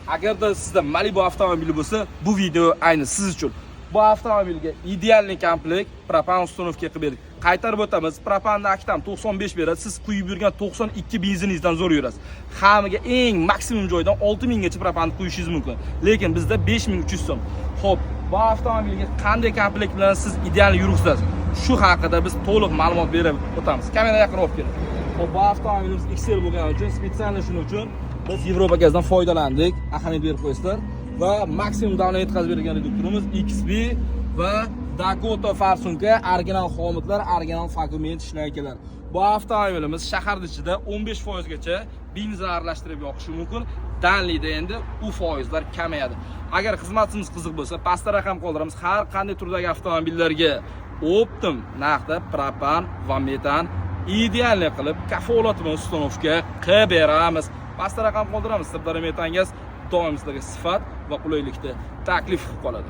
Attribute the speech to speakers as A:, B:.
A: Agarda sizda Malibu avtomobili bo'lsa, bu video ayni siz uchun. Bu avtomobilga idealniy komplekt propan uстановка qilib berdik. Qaytarib o'tamiz. Propanni aktam 95 beradi. Siz quyib yurgan 92 benziningizdan zo'r yurasiz. Hamiga eng maksimum joydan 6000 gacha propanni quyishingiz mumkin. Lekin bizda 5300 so'm. Xo'p, bu avtomobilga qanday komplekt bilan siz ideal yuribsiz? Shu haqida biz to'liq ma'lumot berib o'tamiz. Kamera yaqin olib keling. Xo'p, bu avtomobilimiz XL bo'lgani uchun, spetsial shuning uchun biz Yevropa gazdan foydalandik. Ahamiyat berib qo'ysizlar. Va maksimum davlat yetkazib bergan reduktorimiz XB va Dakota Farsunga original xomutlar, original fragment ishlaganlar. Bu avtomobilimiz shahar ichida 15% gacha benzin aralashtirib yoqishi mumkin. Danlida endi u foizlar kamayadi. Agar xizmatimiz qiziq bo'lsa, pastda raqam qoldiramiz. Har qanday turdagi avtomobillarga optim narxda propan va metan idealni qilib kafolatli uстановка qilib beramiz. Pastda raqam qoldiramiz. Sirdaryo metan gaz doim sizlarga sifat va qulaylikda taklif qilib qoladi.